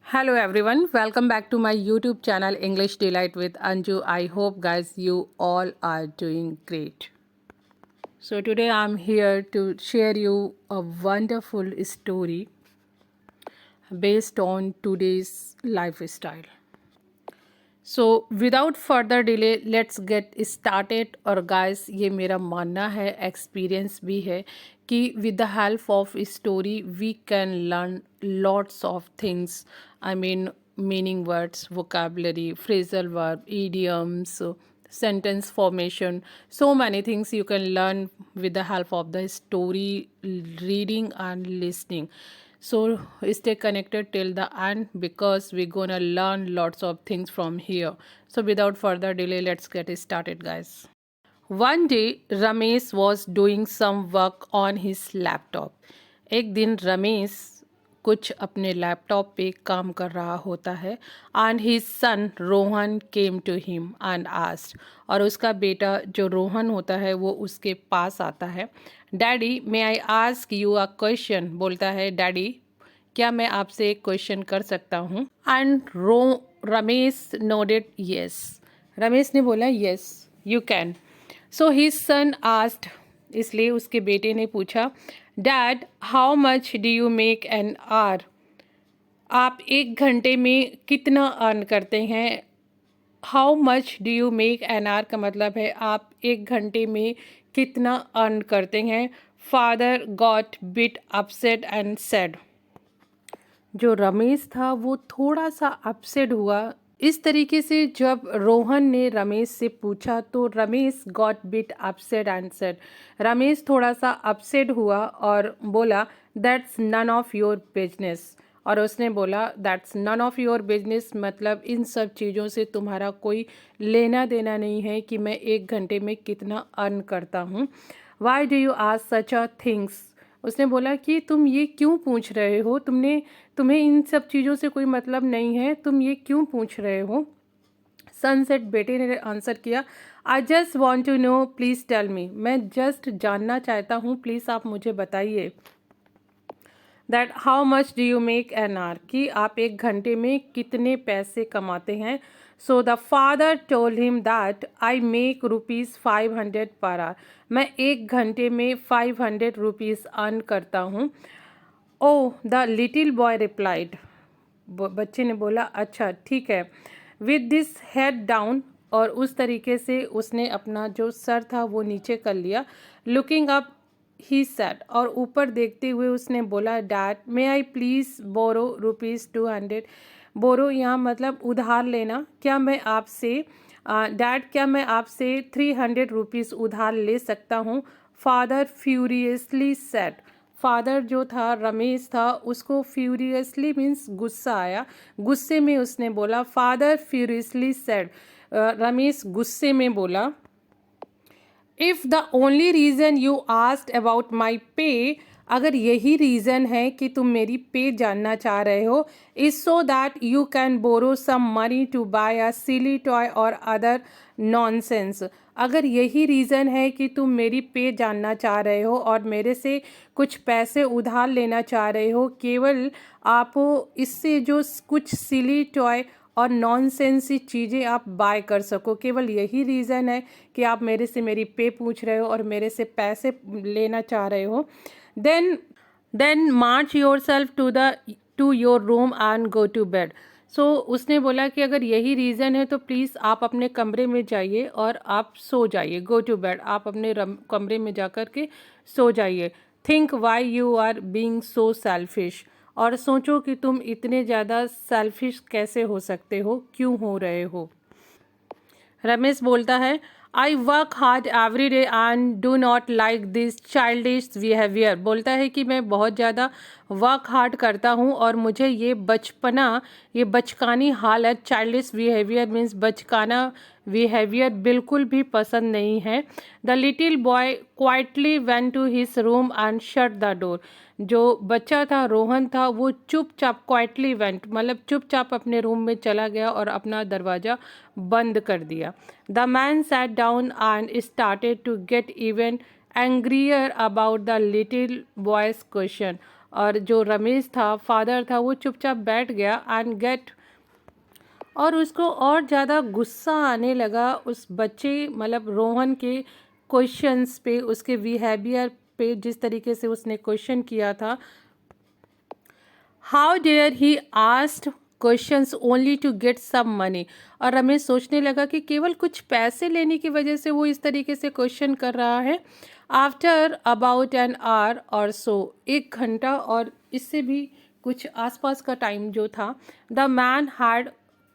Hello everyone, welcome back to my YouTube channel English Delight with Anju. I hope guys you all are doing great. So today I'm here to share you a wonderful story based on today's lifestyle. So without further delay let's get started और guys ये मेरा मानना है experience भी है कि with the help of story we can learn lots of things. I mean meaning words, vocabulary, phrasal verb, idioms, sentence formation, so many things you can learn with the help of the story reading and listening. So stay connected till the end because we're gonna learn lots of things from here. So without further delay, let's get started, guys. One day, Ramesh was doing some work on his laptop. एक दिन रमेश कुछ अपने laptop पे काम कर रहा होता है and his son Rohan came to him and asked और उसका बेटा जो रोहन होता है वो उसके पास आता है. Daddy may I ask you a question, बोलता है डैडी क्या मैं आपसे एक क्वेश्चन कर सकता हूँ. And Ramesh nodded yes. Ramesh ने बोला yes you can. So his son asked, इसलिए उसके बेटे ने पूछा dad how much do you make an our. आप एक घंटे में कितना अर्न करते हैं. How much do you make an our का मतलब है आप एक घंटे में कितना अर्न करते हैं. Father got bit upset and said. जो रमेश था वो थोड़ा सा अपसेट हुआ. इस तरीके से जब रोहन ने रमेश से पूछा तो Ramesh got bit upset and said. Ramesh थोड़ा सा अपसेट हुआ और बोला that's none of your business. और उसने बोला that's none of your business मतलब इन सब चीज़ों से तुम्हारा कोई लेना देना नहीं है कि मैं एक घंटे में कितना अर्न करता हूँ. Y do you ask such a things. उसने बोला कि तुम ये क्यों पूछ रहे हो, तुम्हें इन सब चीज़ों से कोई मतलब नहीं है, तुम ये क्यों पूछ रहे हो. सनसेट बेटे ने आंसर किया I just want to know please tell me. मैं जस्ट जानना चाहता हूँ, प्लीज़ आप मुझे बताइए. That how much do you make an hour कि आप एक घंटे में कितने पैसे कमाते हैं. So the father told him that I make ₹500 per our. मैं एक घंटे में 500 रुपीज़ अर्न करता हूँ. ओह द लिटिल बॉय रिप्लाइड. बच्चे ने बोला अच्छा ठीक है. विद दिस हेड डाउन और उस तरीके से उसने अपना जो सर था वो नीचे कर लिया. लुकिंग अप ही सेड और ऊपर देखते हुए उसने बोला डैड मे आई प्लीज़ बोरो ₹200. बोरो यहाँ मतलब उधार लेना. क्या मैं आपसे डैड क्या मैं आपसे 300 रुपीज़ उधार ले सकता हूँ. Father furiously said. फादर जो था रमेश था उसको फ्यूरियसली मीन्स गुस्सा आया. गुस्से में उसने बोला फादर फ्यूरियसली सेड. रमेश गुस्से में बोला if the only reason you asked about my पे, अगर यही रीज़न है कि तुम मेरी पे जानना चाह रहे हो, is so that you can borrow some money to buy a silly toy or other nonsense. अगर यही रीज़न है कि तुम मेरी पे जानना चाह रहे हो और मेरे से कुछ पैसे उधार लेना चाह रहे हो केवल आप इससे जो कुछ सिली टॉय और नॉनसेंसी चीज़ें आप बाय कर सको, केवल यही रीज़न है कि आप मेरे से मेरी पे पूछ रहे हो और मेरे से पैसे लेना चाह रहे हो, then march yourself to your room and go to bed. So उसने बोला कि अगर यही रीज़न है तो प्लीज़ आप अपने कमरे में जाइए और आप सो जाइए. गो टू बेड, आप अपने कमरे में जा कर के सो जाइए. Think why you are being so selfish. और सोचो कि तुम इतने ज़्यादा सेल्फिश कैसे हो सकते हो, क्यों हो रहे हो. रमेश बोलता है I work hard every day and do not like this childish behaviour. बोलता है कि मैं बहुत ज़्यादा वर्क हार्ड करता हूँ और मुझे ये बचकानी हालत, चाइल्डिश बिहेवियर मीन्स बचकाना बिहेवियर बिल्कुल भी पसंद नहीं है. The little boy quietly went to his room and shut the door. जो बच्चा था रोहन था वो चुपचाप क्वाइटली वेंट मतलब चुपचाप अपने रूम में चला गया और अपना दरवाज़ा बंद कर दिया. The man sat down and started to get even angrier about the little boy's question. और जो रमेश था, फादर था, वो चुपचाप बैठ गया एंड और उसको और ज़्यादा गुस्सा आने लगा उस बच्चे मतलब रोहन के क्वेश्चंस पे, उसके बिहेवियर पे, जिस तरीके से उसने क्वेश्चन किया था। How dare he asked questions only to get some money. और रमेश सोचने लगा कि केवल कुछ पैसे लेने की वजह से वो इस तरीके से क्वेश्चन कर रहा है। आफ्टर अबाउट एन आवर और सो, 1 घंटा और इससे भी कुछ आसपास का टाइम जो था, the man had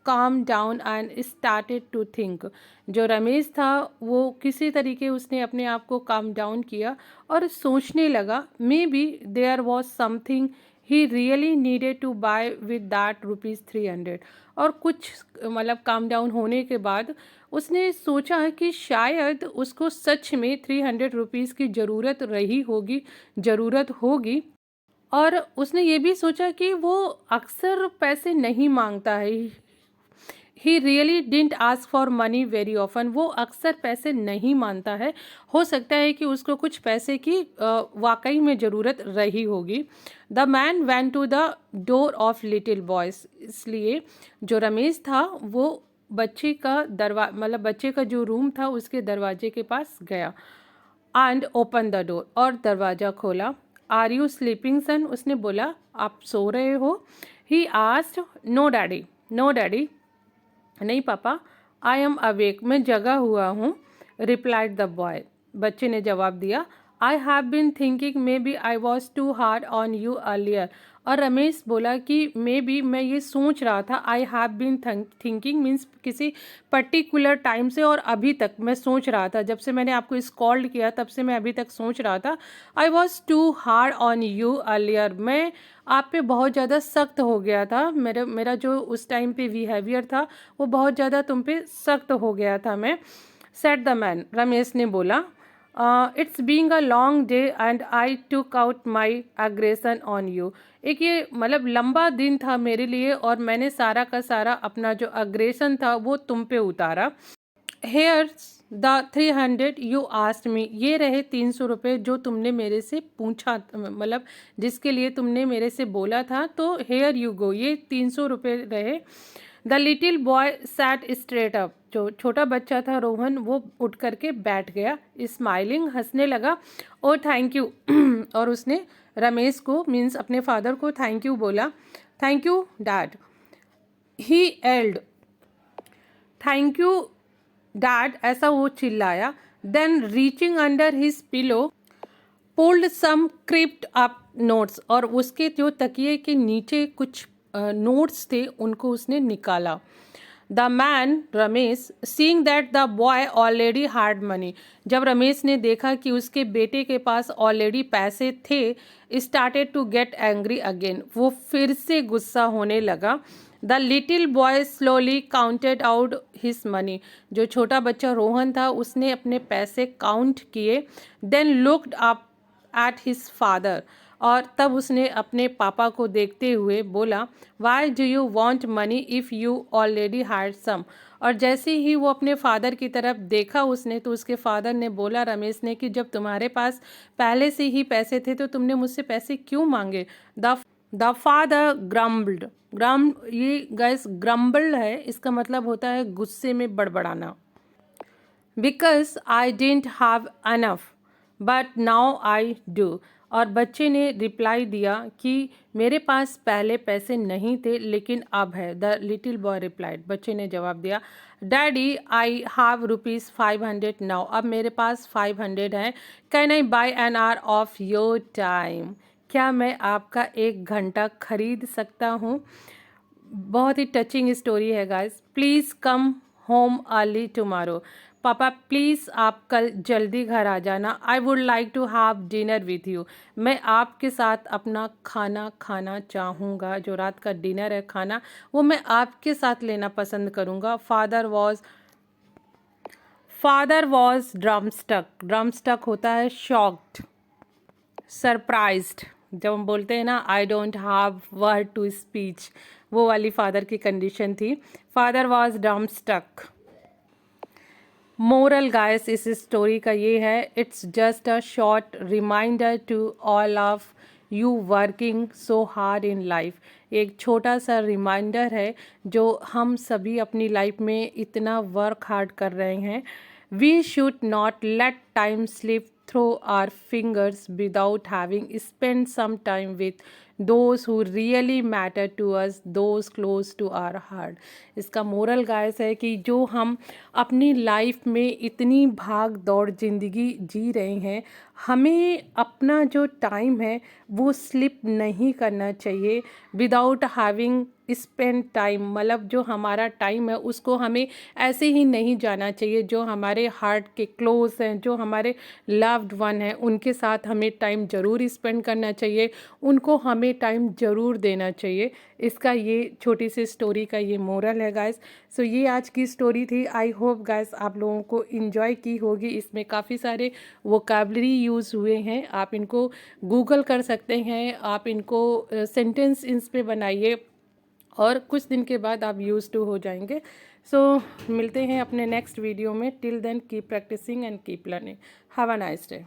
calm down and started to think. जो रमेश था वो किसी तरीके उसने अपने आप को काम डाउन किया और सोचने लगा, maybe there was something he really needed to buy with that ₹300। और कुछ मतलब काम डाउन होने के बाद उसने सोचा कि शायद उसको सच में ₹300 की ज़रूरत होगी। और उसने ये भी सोचा कि वो अक्सर पैसे नहीं मांगता है। He really didn't ask for money very often. वो अक्सर पैसे नहीं मांगता है, हो सकता है कि उसको कुछ पैसे की वाकई में ज़रूरत रही होगी। The man went to the door of little boy's. इसलिए जो रमेश था वो बच्चे का बच्चे का जो रूम था उसके दरवाजे के पास गया एंड ओपन द डोर, और दरवाज़ा खोला। Are you sleeping son? उसने बोला, आप सो रहे हो? He asked, no daddy, no daddy, नहीं पापा, आई एम अवेक, मैं जगा हुआ हूँ। रिप्लाइड द बॉय, बच्चे ने जवाब दिया, I have been thinking maybe I was too hard on you earlier. और रमेश बोला कि मे बी मैं ये सोच रहा था, I have been thinking means किसी पर्टिकुलर टाइम से, और अभी तक मैं सोच रहा था, जब से मैंने आपको इस कॉल्ड किया तब से मैं अभी तक सोच रहा था। I was too hard on you earlier, मैं आप पे बहुत ज़्यादा सख्त हो गया था। मेरा जो उस टाइम पे बिहेवियर था वो बहुत ज़्यादा तुम पे सख्त हो गया था मैं। सेट द मैन, रमेश ने बोला, it's being a long day and I took out my aggression on you. एक ये मतलब लंबा दिन था मेरे लिए और मैंने सारा का सारा अपना जो अग्रेशन था वो तुम पे उतारा। Hairs the 300 you asked me, ये रहे 300 जो तुमने मेरे से पूछा, मतलब जिसके लिए तुमने मेरे से बोला था, तो हेयर यू गो, ये 300 रहे। The little boy sat straight up, जो छोटा बच्चा था रोहन वो उठ करके बैठ गया, स्माइलिंग, हंसने लगा। ओ थैंक यू और उसने रमेश को मीन्स अपने फादर को थैंक यू बोला। Thank you dad, he yelled, thank you dad, ऐसा वो चिल्लाया। Then reaching under his pillow pulled some crumpled up notes, और उसके जो तकिए के नीचे कुछ नोट्स थे उनको उसने निकाला। The man, Ramesh, seeing that the boy already had money, जब रमेश ने देखा कि उसके बेटे के पास ऑलरेडी पैसे थे, started to get angry again, वो फिर से गुस्सा होने लगा। The little boy slowly counted out his money, जो छोटा बच्चा रोहन था उसने अपने पैसे काउंट किए। Then looked up at his father, और तब उसने अपने पापा को देखते हुए बोला, why do you want money if you already had some. और जैसे ही वो अपने फादर की तरफ देखा उसने, तो उसके फादर ने बोला रमेश ने कि जब तुम्हारे पास पहले से ही पैसे थे तो तुमने मुझसे पैसे क्यों मांगे। द फादर ग्रम्बल्ड, ये गैस ग्रम्बल्ड है, इसका मतलब होता है गुस्से में बड़बड़ाना। Because I didn't have enough but now I do. और बच्चे ने रिप्लाई दिया कि मेरे पास पहले पैसे नहीं थे लेकिन अब है। द लिटिल बॉय रिप्लाइड, बच्चे ने जवाब दिया, डैडी आई हैव ₹500 नाउ, अब मेरे पास 500 हैं। Can I buy an hour of your time, क्या मैं आपका 1 घंटा खरीद सकता हूँ। बहुत ही टचिंग स्टोरी है guys. Please come home early tomorrow, पापा प्लीज़ आप कल जल्दी घर आ जाना। I would like to have dinner with you, मैं आपके साथ अपना खाना खाना चाहूँगा, जो रात का डिनर है खाना वो मैं आपके साथ लेना पसंद करूँगा। फादर वॉज ड्रमस्टक, ड्रमस्टक होता है शॉक्ड, सरप्राइज्ड, जब हम बोलते हैं ना I don't have word to speech, वो वाली फादर की कंडीशन थी। Father was dumbstruck. Moral guys इस स्टोरी का ये है, it's just a short reminder to all of you working so hard in life. एक छोटा सा रिमाइंडर है जो हम सभी अपनी लाइफ में इतना वर्क हार्ड कर रहे हैं। We should not let time slip through our fingers without having spent some time with those who really matter to us, those close to our heart। इसका मोरल गाइस है कि जो हम अपनी लाइफ में इतनी भाग दौड़ जिंदगी जी रहे हैं, हमें अपना जो टाइम है वो स्लिप नहीं करना चाहिए विदाउट हैविंग स्पेंड टाइम। मतलब जो हमारा टाइम है उसको हमें ऐसे ही नहीं जाना चाहिए। जो हमारे हार्ट के क्लोज हैं, जो हमारे लव्ड वन हैं, उनके साथ हमें टाइम ज़रूर स्पेंड करना चाहिए, उनको हमें टाइम ज़रूर देना चाहिए। इसका ये छोटी सी स्टोरी का ये मोरल है गाइस। सो ये आज की स्टोरी थी। आई होप गाइस आप लोगों को इन्जॉय की होगी। इसमें काफ़ी सारे वोकैबलरी यूज़ हुए हैं, आप इनको गूगल कर सकते हैं, आप इनको सेंटेंस इस पे बनाइए और कुछ दिन के बाद आप यूज टू हो जाएंगे। सो मिलते हैं अपने नेक्स्ट वीडियो में। Till then keep practicing and keep learning. Have a nice day.